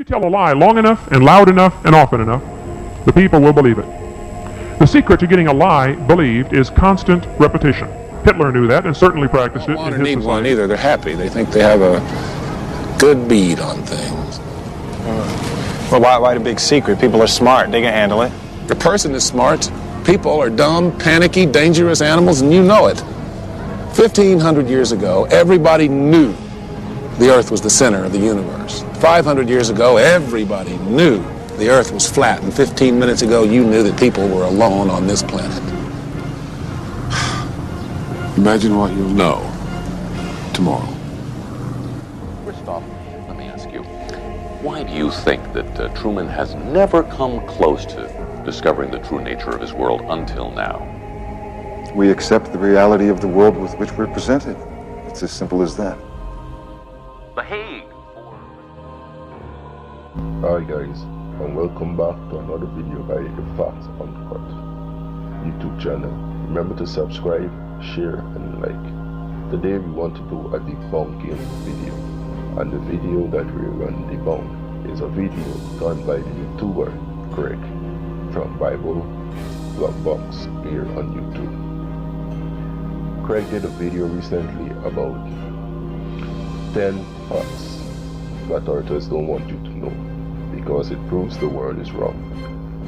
you tell a lie long enough and loud enough and often enough, the people will believe it. The secret to getting a lie believed is constant repetition. Hitler knew that and certainly practiced it in his Need society. one either. They're happy. They think they have a good bead on things. Well, why the big secret? People are smart. They can handle it. The person is smart. People are dumb, panicky, dangerous animals, and you know it. 1,500 years ago, everybody knew the Earth was the center of the universe. 500 years ago, everybody knew the Earth was flat. And 15 minutes ago, you knew that people were alone on this planet. Imagine what you'll know tomorrow. First off, let me ask you, why do you think that Truman has never come close to discovering the true nature of his world until now? We accept the reality of the world with which we're presented. It's as simple as that. The Hague. Hi guys, and welcome back to another video by The Facts Uncut YouTube channel. Remember to subscribe, share, and like. Today we want to do a debunking video, and the video that we're going to debunk is a video done by the YouTuber Greg from BibleFlockbox here on YouTube. Craig did a video recently about 10 facts that authors don't want you to know because it proves the world is wrong.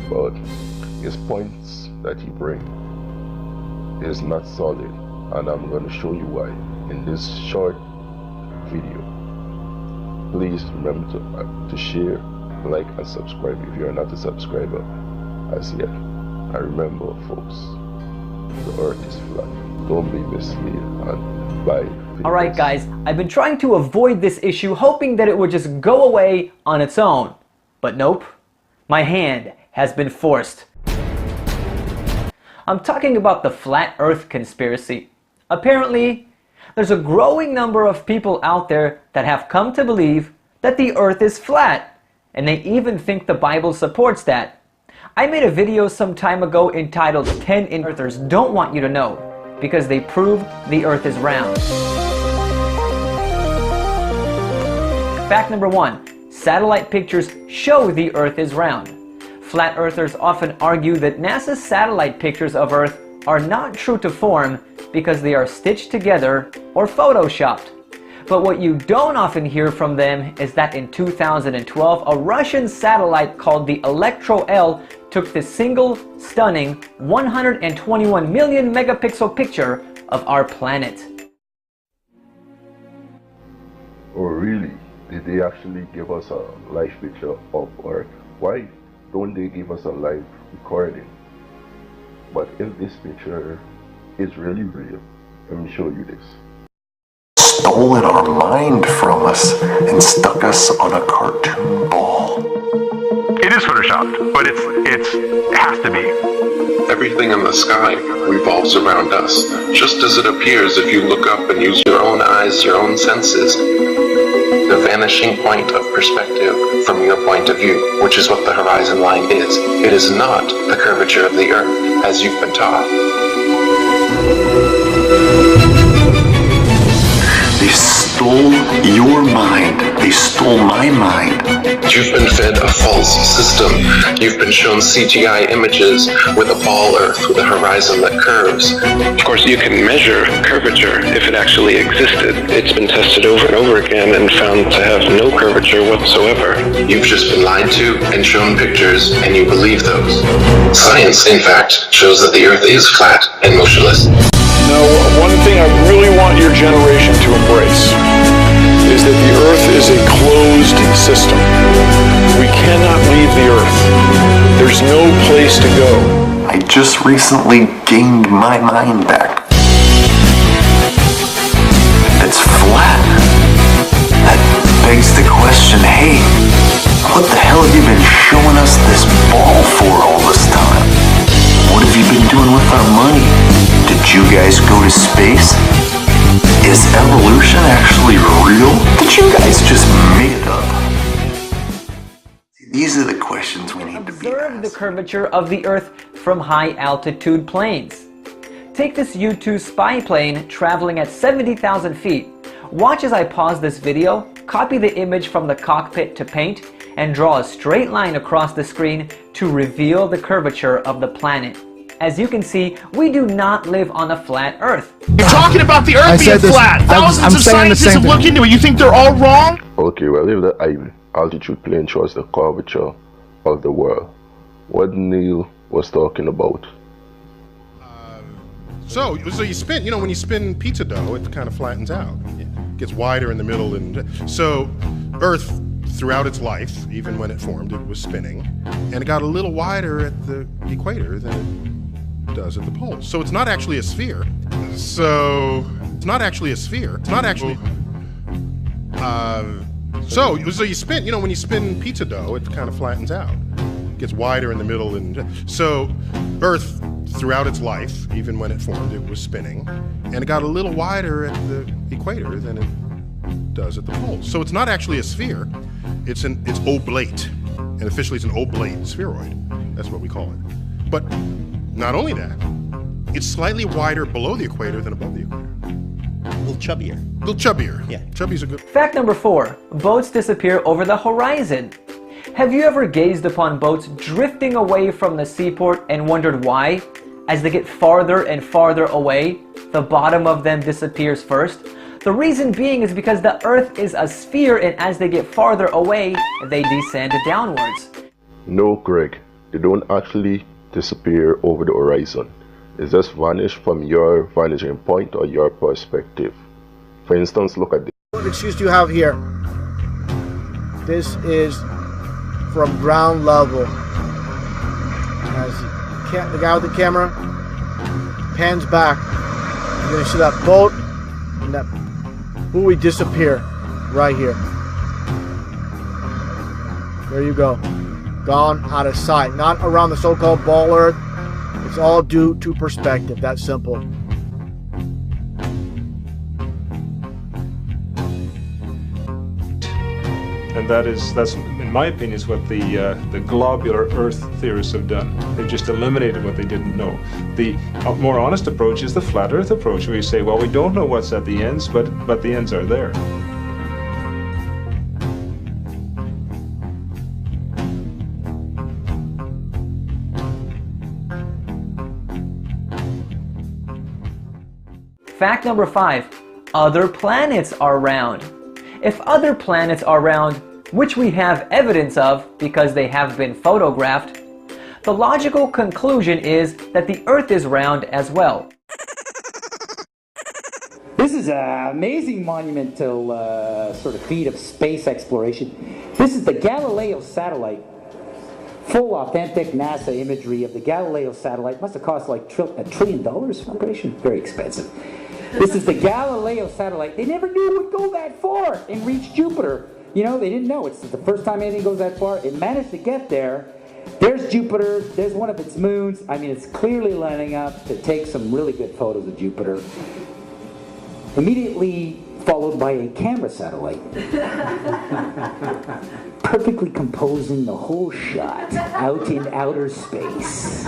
But his points that he brings is not solid, and I'm going to show you why in this short video. Please remember to share, like, and subscribe if you are not a subscriber as yet. And remember, folks, the earth is flat. Don't be misled and buy videos. Alright guys, I've been trying to avoid this issue, hoping that it would just go away on its own. But nope, my hand has been forced. I'm talking about the flat earth conspiracy. Apparently, there's a growing number of people out there that have come to believe that the earth is flat, and they even think the Bible supports that. I made a video some time ago entitled 10 Earthers Don't Want You to Know, because they prove the earth is round. Fact number 1. Satellite pictures show the earth is round. Flat earthers often argue that NASA's satellite pictures of Earth are not true to form because they are stitched together or photoshopped. But what you don't often hear from them is that in 2012, a Russian satellite called the Electro-L took the single, stunning 121 million megapixel picture of our planet. Oh really? Did they actually give us a live picture of Earth? Why don't they give us a live recording? But if this picture is really real, let me show you this. Stolen our mind from us and stuck us on a cartoon ball. It is photoshopped, but it has to be. Everything in the sky revolves around us, just as it appears if you look up and use your own eyes, your own senses. The vanishing point of perspective from your point of view, which is what the horizon line is. It is not the curvature of the earth, as you've been taught. They stole your mind. They stole my mind. You've been fed a false system. You've been shown CGI images with a ball earth with a horizon that curves. Of course, you can measure curvature if it actually existed. It's been tested over and over again and found to have no curvature whatsoever. You've just been lied to and shown pictures, and you believe those. Science, in fact, shows that the earth is flat and motionless. Now, one thing I really want your generation to embrace is that the Earth is a closed system. We cannot leave the Earth. There's no place to go. I just recently gained my mind back. It's flat. That begs the question, hey, what the hell have you been showing us this ball for all this time? What have you been doing with our money? Did you guys go to space? Is evolution actually real? Did you guys just make it up? These are the questions we need to be Observe asked. the curvature of the earth from high altitude planes. Take this U-2 spy plane traveling at 70,000 feet. Watch as I pause this video, copy the image from the cockpit to paint, and draw a straight line across the screen to reveal the curvature of the planet. As you can see, we do not live on a flat Earth. You're talking about the Earth being flat. Thousands of scientists have looked into it. You think they're all wrong? Okay, well, if the altitude plane shows the curvature of the world, what Neil was talking about? So you spin, when you spin pizza dough, it kind of flattens out. It gets wider in the middle, and so Earth, throughout its life, even when it formed, it was spinning, and it got a little wider at the equator than it does at the poles. So it's not actually a sphere. So it's not actually a sphere. It's not actually. So you spin, when you spin pizza dough, it kind of flattens out. It gets wider in the middle, and so Earth, throughout its life, even when it formed, it was spinning, and it got a little wider at the equator than it does at the poles. So it's not actually a sphere. It's oblate, and officially it's an oblate spheroid. That's what we call it. But not only that, it's slightly wider below the equator than above the equator. A little chubbier. A little chubbier. Yeah. Chubby's a good. Fact number 4. Boats disappear over the horizon. Have you ever gazed upon boats drifting away from the seaport and wondered why? As they get farther and farther away, the bottom of them disappears first. The reason being is because the Earth is a sphere, and as they get farther away, they descend downwards. No, Greg, they don't actually disappear over the horizon. It just vanish from your vanishing point or your perspective. For instance, look at this. What excuse do you have here? This is from ground level. As the guy with the camera pans back, you're going to see that boat and that buoy disappear right here. There you go. Gone out of sight. Not around the so-called ball Earth. It's all due to perspective. That's simple. And that's in my opinion is what the globular Earth theorists have done. They've just eliminated what they didn't know. The more honest approach is the flat Earth approach, where you say, well, we don't know what's at the ends, but the ends are there. Fact number 5. Other planets are round. If other planets are round, which we have evidence of because they have been photographed, the logical conclusion is that the Earth is round as well. This is an amazing monumental sort of feat of space exploration. This is the Galileo satellite. Full authentic NASA imagery of the Galileo satellite. Must have cost like $1 trillion for operation. Very expensive. This is the Galileo satellite. They never knew it would go that far and reach Jupiter. They didn't know. It's the first time anything goes that far. It managed to get there. There's Jupiter. There's one of its moons. I mean, it's clearly lining up to take some really good photos of Jupiter. Immediately followed by a camera satellite. Perfectly composing the whole shot out in outer space.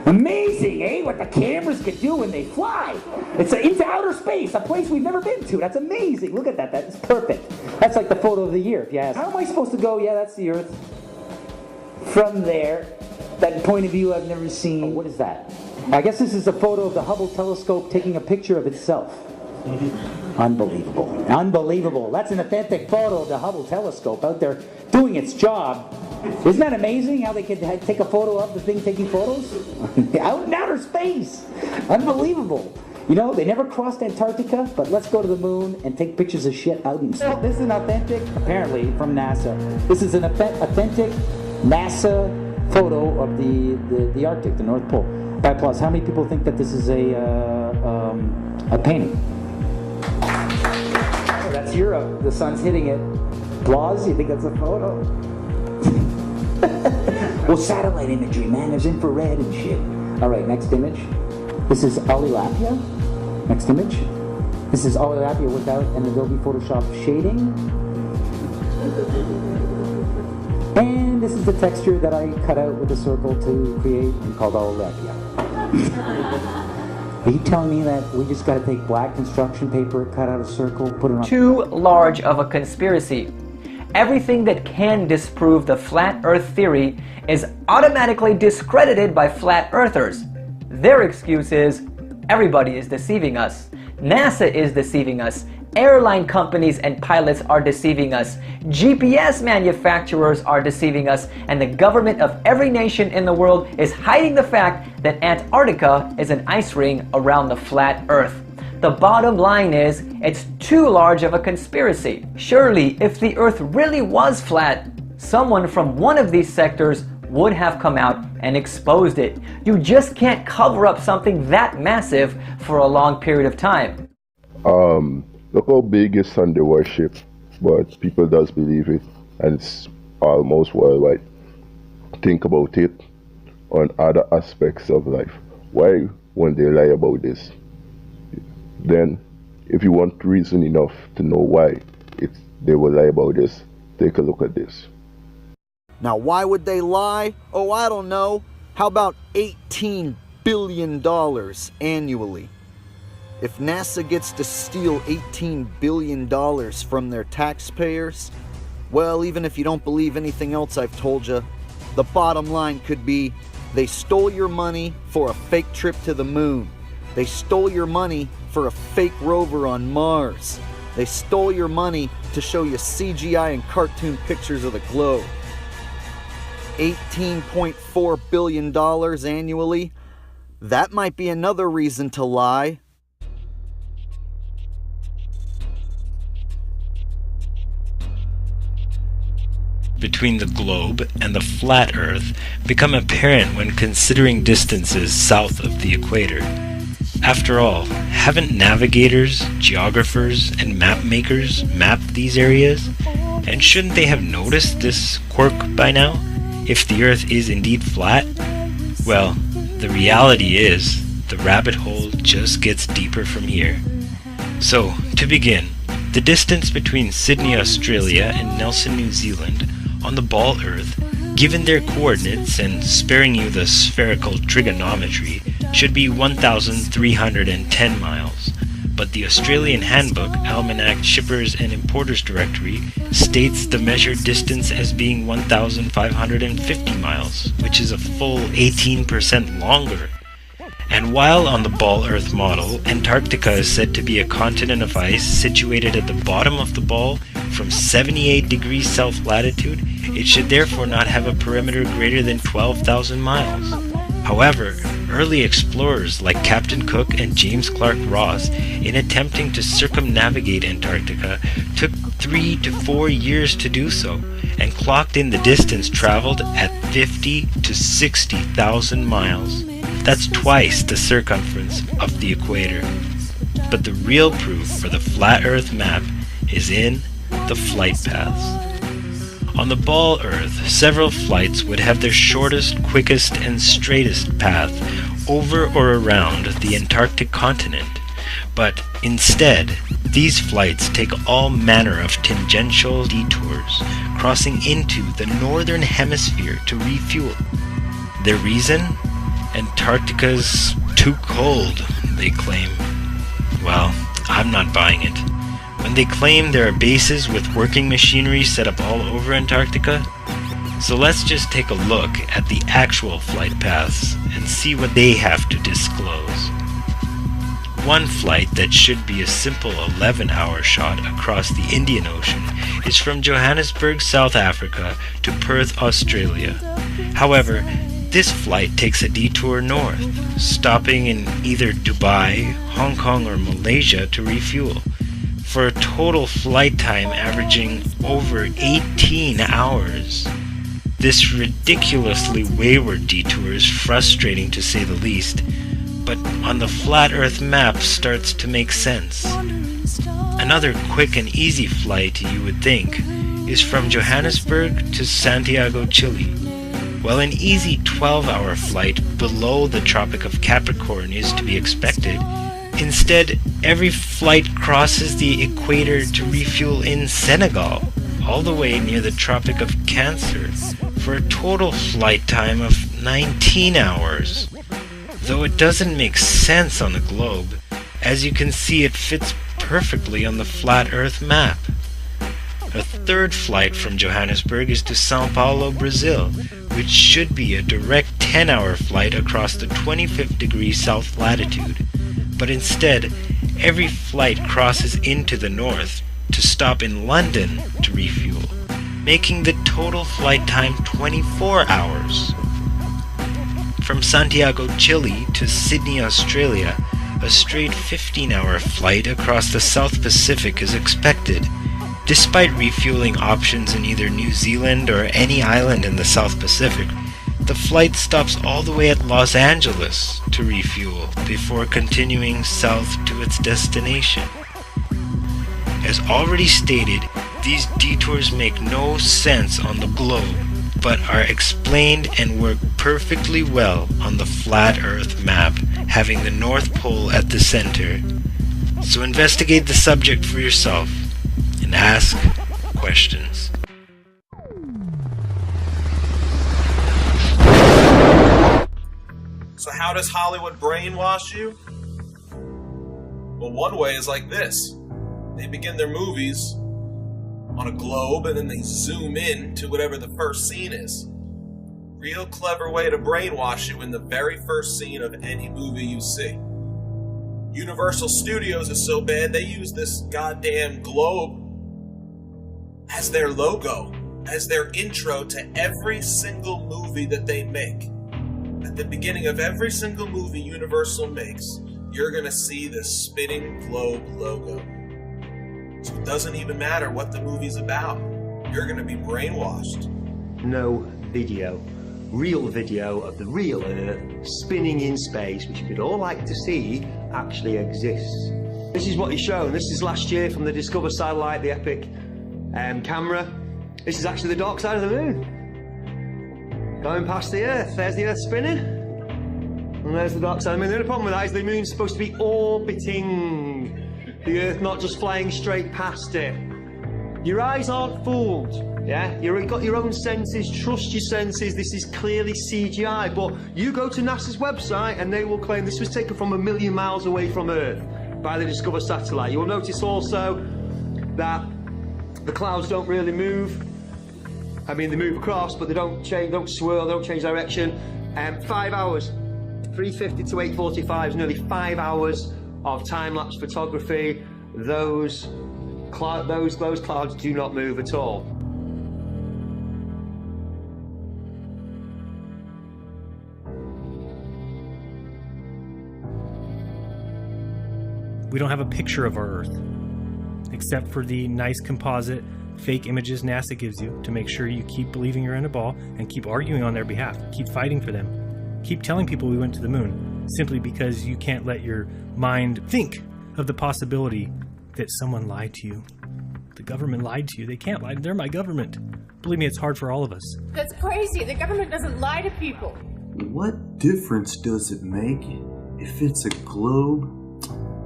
Amazing, eh? What the cameras can do when they fly. It's into outer space, a place we've never been to. That's amazing. Look at that. That is perfect. That's like the photo of the year, if you ask. How am I supposed to go? Yeah, that's the Earth. From there, that point of view I've never seen. Oh, what is that? I guess this is a photo of the Hubble telescope taking a picture of itself. Unbelievable. Unbelievable. That's an authentic photo of the Hubble telescope out there doing its job. Isn't that amazing how they could take a photo of the thing taking photos? Out in outer space. Unbelievable. They never crossed Antarctica, but let's go to the moon and take pictures of shit out in space. This is an authentic, apparently, from NASA. This is an authentic NASA photo of the Arctic, the North Pole. By applause, how many people think that this is a painting? Oh, that's Europe. The sun's hitting it. Applause? You think that's a photo? Well, satellite imagery, man. There's infrared and shit. All right, next image. This is Olilapia. Next image. This is Olilapia without an Adobe Photoshop shading. And this is the texture that I cut out with a circle to create and called Olilapia. Are you telling me that we just got to take black construction paper, cut out a circle, put it on... Too large of a conspiracy. everything that can disprove the flat earth theory is automatically discredited by flat earthers. Their excuse is, everybody is deceiving us. NASA is deceiving us. Airline companies and pilots are deceiving us. GPS manufacturers are deceiving us. And the government of every nation in the world is hiding the fact that Antarctica is an ice ring around the flat earth. The bottom line is, it's too large of a conspiracy. Surely, if the earth really was flat, someone from one of these sectors would have come out and exposed it. You just can't cover up something that massive for a long period of time. Look how big is Sunday worship, but people does believe it, and it's almost worldwide. Think about it on other aspects of life. Why won't they lie about this? Then, if you want reason enough to know why they will lie about this, take a look at this. Now, why would they lie? Oh, I don't know. How about $18 billion annually? If NASA gets to steal $18 billion from their taxpayers, well, even if you don't believe anything else I've told you, the bottom line could be they stole your money for a fake trip to the moon. They stole your money for a fake rover on Mars. They stole your money to show you CGI and cartoon pictures of the globe. $18.4 billion annually? That might be another reason to lie. Between the globe and the flat Earth become apparent when considering distances south of the equator. After all, haven't navigators, geographers, and map makers mapped these areas? And shouldn't they have noticed this quirk by now, if the Earth is indeed flat? Well, the reality is, the rabbit hole just gets deeper from here. So, to begin, the distance between Sydney, Australia and Nelson, New Zealand on the ball Earth, given their coordinates and sparing you the spherical trigonometry, should be 1,310 miles. But the Australian Handbook, Almanac Shippers and Importers Directory states the measured distance as being 1,550 miles, which is a full 18% longer. And while on the ball Earth model, Antarctica is said to be a continent of ice situated at the bottom of the ball from 78 degrees south latitude, it should therefore not have a perimeter greater than 12,000 miles. However, early explorers like Captain Cook and James Clark Ross, in attempting to circumnavigate Antarctica, took 3 to 4 years to do so, and clocked in the distance traveled at 50 to 60,000 miles. That's twice the circumference of the equator. But the real proof for the flat Earth map is in the flight paths. On the ball Earth, several flights would have their shortest, quickest, and straightest path over or around the Antarctic continent. But instead, these flights take all manner of tangential detours, crossing into the northern hemisphere to refuel. Their reason? Antarctica's too cold, they claim. Well, I'm not buying it. When they claim there are bases with working machinery set up all over Antarctica. So let's just take a look at the actual flight paths and see what they have to disclose. One flight that should be a simple 11-hour shot across the Indian Ocean is from Johannesburg, South Africa to Perth, Australia. However, this flight takes a detour north, stopping in either Dubai, Hong Kong, or Malaysia to refuel, for a total flight time averaging over 18 hours. This ridiculously wayward detour is frustrating to say the least, but on the flat Earth map starts to make sense. Another quick and easy flight, you would think, is from Johannesburg to Santiago, Chile. While an easy 12-hour flight below the Tropic of Capricorn is to be expected, instead, every flight crosses the equator to refuel in Senegal, all the way near the Tropic of Cancer, for a total flight time of 19 hours. Though it doesn't make sense on the globe, as you can see it fits perfectly on the flat Earth map. A third flight from Johannesburg is to Sao Paulo, Brazil, which should be a direct 10-hour flight across the 25th degree south latitude. But instead, every flight crosses into the north to stop in London to refuel, making the total flight time 24 hours. From Santiago, Chile to Sydney, Australia, a straight 15-hour flight across the South Pacific is expected, despite refueling options in either New Zealand or any island in the South Pacific. The flight stops all the way at Los Angeles to refuel before continuing south to its destination. As already stated, these detours make no sense on the globe, but are explained and work perfectly well on the flat Earth map, having the North Pole at the center. So investigate the subject for yourself and ask questions. So how does Hollywood brainwash you? Well, one way is like this. They begin their movies on a globe and then they zoom in to whatever the first scene is. Real clever way to brainwash you in the very first scene of any movie you see. Universal Studios is so bad they use this goddamn globe as their logo, as their intro to every single movie that they make. At the beginning of every single movie Universal makes, you're gonna see this spinning globe logo. So it doesn't even matter what the movie's about. You're gonna be brainwashed. No video, real video of the real Earth spinning in space, which we'd all like to see, actually exists. This is what he's shown. This is last year from the Discover satellite, the Epic camera. This is actually the dark side of the moon. Going past the Earth. There's the Earth spinning. And there's the dark side of the moon. The only problem with that is the moon's supposed to be orbiting the Earth, not just flying straight past it. Your eyes aren't fooled, yeah? You've got your own senses, trust your senses, this is clearly CGI, but you go to NASA's website and they will claim this was taken from 1 million miles away from Earth by the Discover satellite. You'll notice also that the clouds don't really move. I mean, they move across, but they don't change, don't swirl, they don't change direction. 5 hours, 3:50 to 8:45 is nearly 5 hours of time-lapse photography. Those clouds do not move at all. We don't have a picture of our Earth, except for the nice composite fake images NASA gives you to make sure you keep believing you're in a ball and keep arguing on their behalf, keep fighting for them, keep telling people we went to the moon, simply because you can't let your mind think of the possibility that someone lied to you. The government lied to you. They can't lie. They're my government. Believe me, it's hard for all of us. That's crazy. The government doesn't lie to people. What difference does it make if it's a globe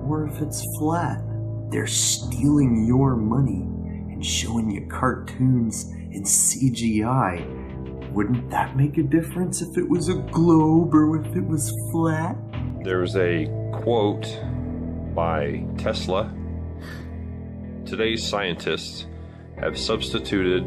or if it's flat? They're stealing your money and showing you cartoons and CGI. Wouldn't that make a difference if it was a globe or if it was flat? There's a quote by Tesla. Today's scientists have substituted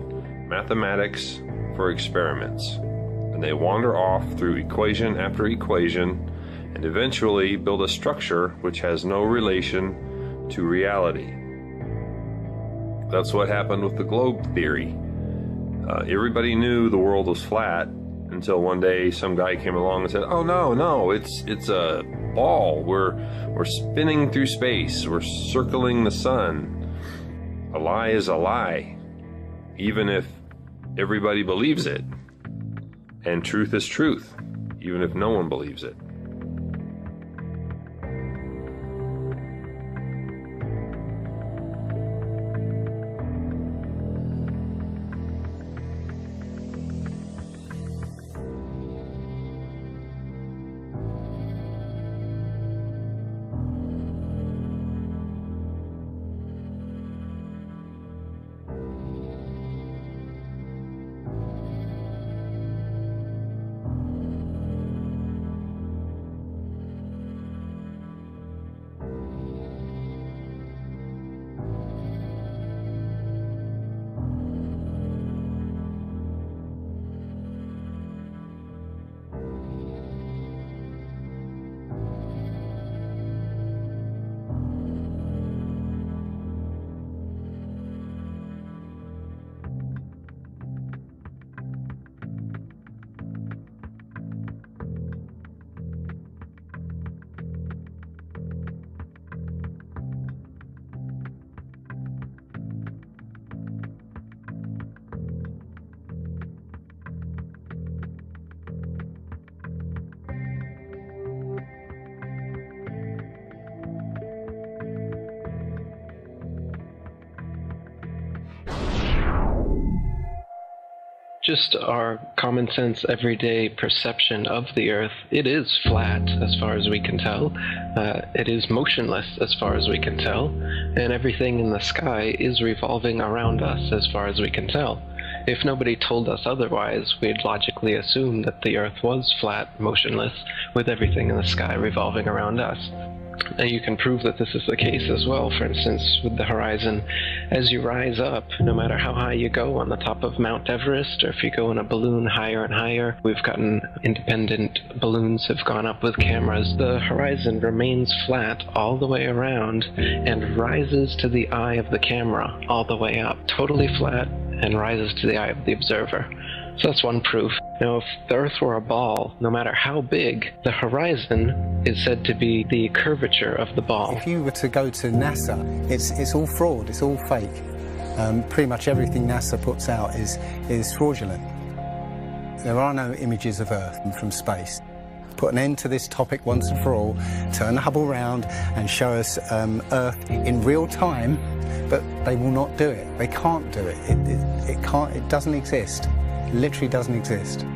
mathematics for experiments, and they wander off through equation after equation and eventually build a structure which has no relation to reality. That's what happened with the globe theory. Everybody knew the world was flat until one day some guy came along and said, "Oh no, it's a ball. We're spinning through space. We're circling the sun." A lie is a lie, even if everybody believes it. And truth is truth, even if no one believes it. just our common sense, everyday perception of the Earth, it is flat as far as we can tell. It is motionless as far as we can tell. And everything in the sky is revolving around us as far as we can tell. If nobody told us otherwise, we'd logically assume that the Earth was flat, motionless, with everything in the sky revolving around us. And you can prove that this is the case as well, for instance, with the horizon. As you rise up, no matter how high you go on the top of Mount Everest, or if you go in a balloon higher and higher, we've gotten independent balloons have gone up with cameras. The horizon remains flat all the way around and rises to the eye of the camera all the way up. Totally flat and rises to the eye of the observer. So that's one proof. Now, if the Earth were a ball, no matter how big, the horizon is said to be the curvature of the ball. If you were to go to NASA, it's all fraud, it's all fake. Pretty much everything NASA puts out is fraudulent. There are no images of Earth from space. Put an end to this topic once and for all, turn the Hubble round and show us Earth in real time, but they will not do it. They can't do it. It doesn't exist. It literally doesn't exist.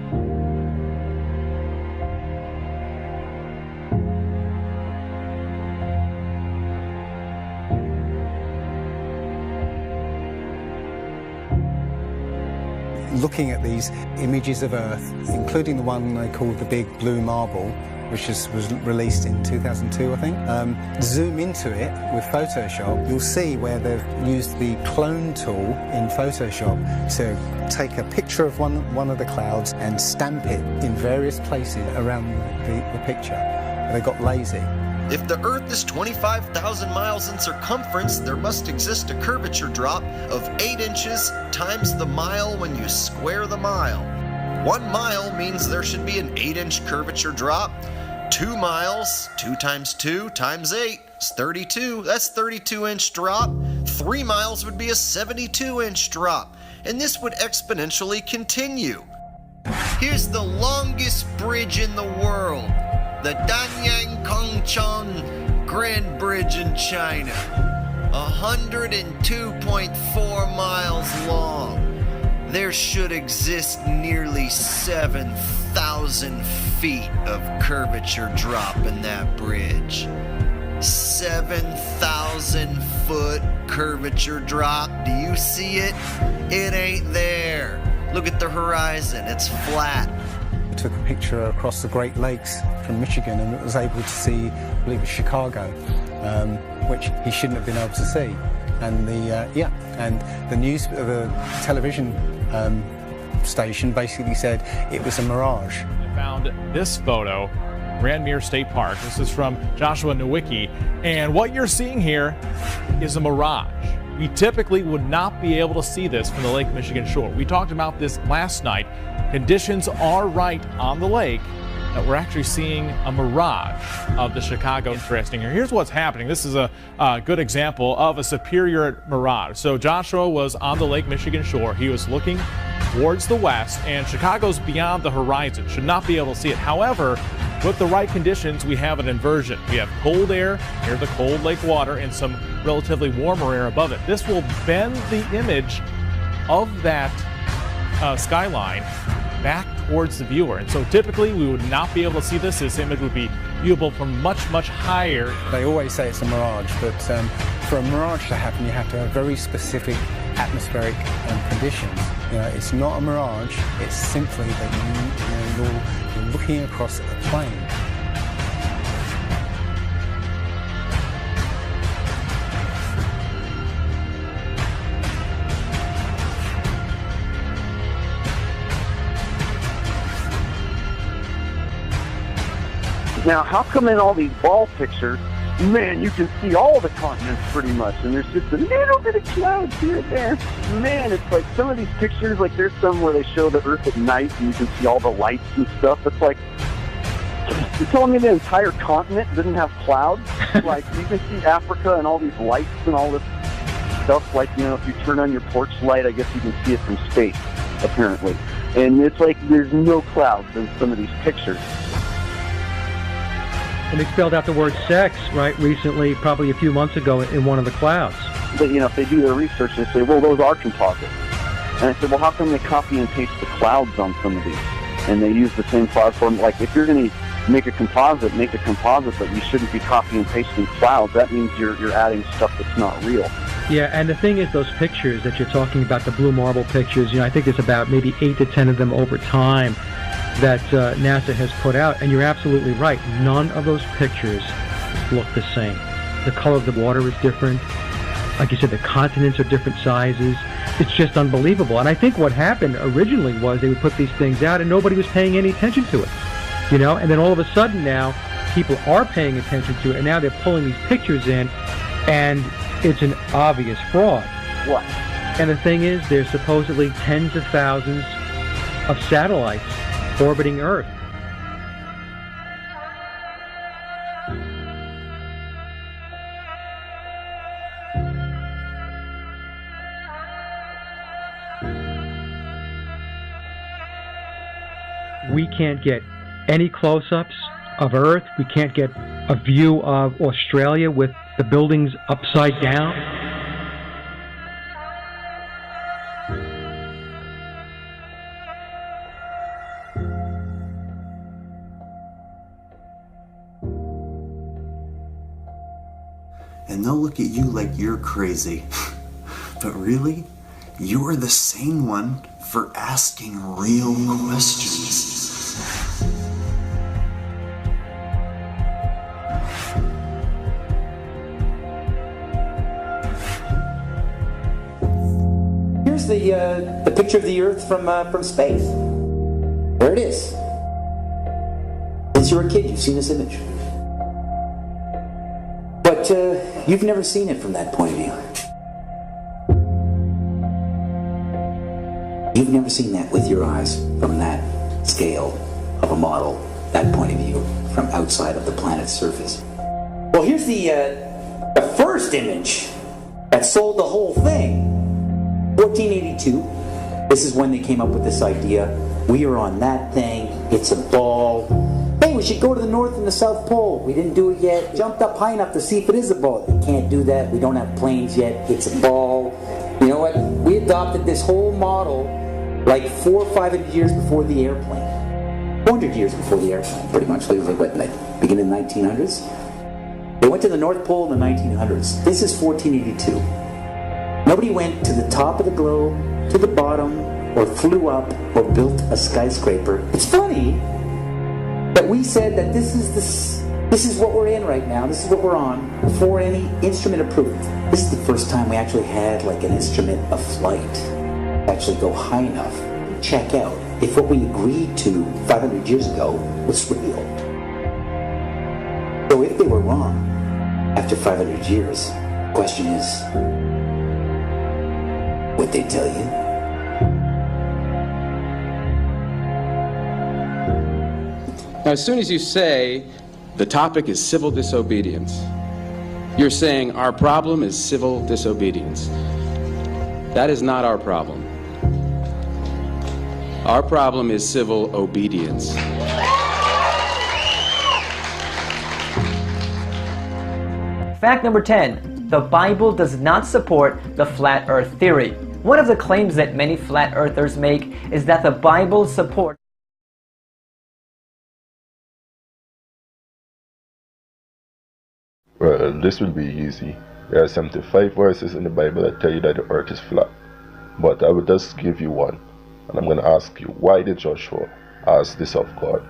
Looking at these images of Earth, including the one they call the Big Blue Marble, which was released in 2002, I think. Zoom into it with Photoshop, you'll see where they've used the clone tool in Photoshop to take a picture of one of the clouds and stamp it in various places around the picture. They got lazy. If the Earth is 25,000 miles in circumference, there must exist a curvature drop of 8 inches times the mile when you square the mile. 1 mile means there should be an 8-inch curvature drop. 2 miles, 2 times 2 times 8 is 32. That's 32-inch drop. 3 miles would be a 72-inch drop. And this would exponentially continue. Here's the longest bridge in the world. The Danyang Kongchon Grand Bridge in China. 102.4 miles long. There should exist nearly 7,000 feet of curvature drop in that bridge. 7,000 foot curvature drop. Do you see it? It ain't there. Look at the horizon. It's flat. I took a picture across the Great Lakes from Michigan and was able to see, I believe it's Chicago, which he shouldn't have been able to see. And the news, the television station basically said it was a mirage. I found this photo, Grandmere State Park. This is from Joshua Nowicki, and what you're seeing here is a mirage. We typically would not be able to see this from the Lake Michigan shore. We talked about this last night. Conditions are right on the lake that we're actually seeing a mirage of the Chicago. Interesting here. Here's what's happening. This is a good example of a superior mirage. So Joshua was on the Lake Michigan shore. He was looking towards the west, and Chicago's beyond the horizon. Should not be able to see it. However, with the right conditions, we have an inversion. We have cold air near the cold lake water and some relatively warmer air above it. This will bend the image of that skyline back towards the viewer. And so typically we would not be able to see this. This image would be viewable from much, much higher. They always say it's a mirage, but for a mirage to happen, you have to have very specific atmospheric conditions. You know, it's not a mirage, it's simply that you're looking across a plain. Now, how come in all these ball pictures, man, you can see all the continents pretty much, and there's just a little bit of clouds here and there. Man, it's like some of these pictures, like there's some where they show the Earth at night and you can see all the lights and stuff. It's like, you're telling me the entire continent didn't have clouds? Like, you can see Africa and all these lights and all this stuff. Like, you know, if you turn on your porch light, I guess you can see it from space, apparently. And it's like there's no clouds in some of these pictures. And they spelled out the word sex, right, recently, probably a few months ago in one of the clouds. But, you know, if they do their research, they say, well, those are composites. And I said, well, how come they copy and paste the clouds on some of these? And they use the same cloud form. Like, if you're going to make a composite, but you shouldn't be copying and pasting clouds. That means you're adding stuff that's not real. Yeah, and the thing is, those pictures that you're talking about, the blue marble pictures, I think there's about maybe 8 to 10 of them over time that NASA has put out, and you're absolutely right. None of those pictures look the same. The color of the water is different. Like you said, the continents are different sizes. It's just unbelievable. And I think what happened originally was they would put these things out and nobody was paying any attention to it. And then all of a sudden now, people are paying attention to it, and now they're pulling these pictures in, and it's an obvious fraud. What? And the thing is, there's supposedly tens of thousands of satellites orbiting Earth. We can't get any close-ups of Earth. We can't get a view of Australia with the buildings upside down. And they'll look at you like you're crazy. But really, you're the sane one for asking real questions. Here's the picture of the Earth from space. There it is. Since you were a kid, you've seen this image. But you've never seen it from that point of view. You've never seen that with your eyes from that scale of a model, that point of view, from outside of the planet's surface. Well, here's the first image that sold the whole thing. 1482. This is when they came up with this idea. We are on that thing. It's a ball. Hey, we should go to the North and the South Pole. We didn't do it yet. Jumped up high enough to see if it is a ball. We can't do that. We don't have planes yet. It's a ball. You know what? We adopted this whole model like 400 or 500 years before the airplane. 400 years before the airplane, pretty much. It was like, what, beginning in the 1900s? They went to the North Pole in the 1900s. This is 1482. Nobody went to the top of the globe, to the bottom, or flew up, or built a skyscraper. It's funny that we said that this is what we're in right now. This is what we're on before any instrument approved. This is the first time we actually had like an instrument of flight actually go high enough to check out if what we agreed to 500 years ago was real. So if they were wrong after 500 years, the question is, would they tell you? Now, as soon as you say the topic is civil disobedience, you're saying our problem is civil disobedience. That is not our problem. Our problem is civil obedience. Fact number 10. The Bible does not support the flat earth theory. One of the claims that many flat earthers make is that the Bible supports Well, this will be easy. There are 75 verses in the Bible that tell you that the earth is flat. But I will just give you one. And I'm going to ask you, why did Joshua ask this of God?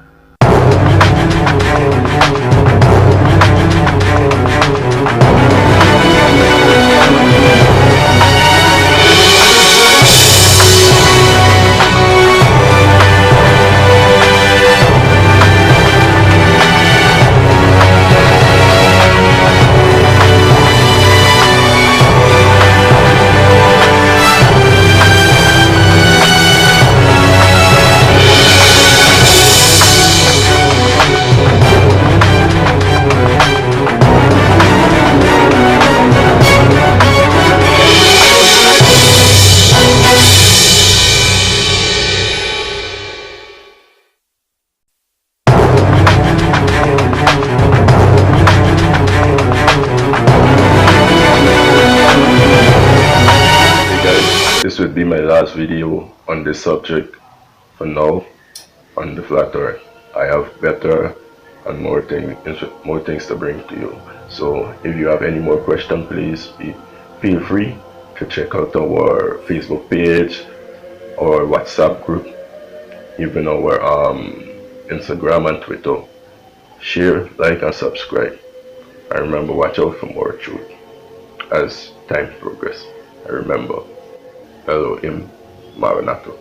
be my last video on this subject for now on the flat earth. I have better and more things to bring to you. So if you have any more questions, please feel free to check out our Facebook page, our WhatsApp group, even our Instagram and Twitter. Share, like, and subscribe. And remember, watch out for more truth as time progresses. And remember, Elohim Maranatha.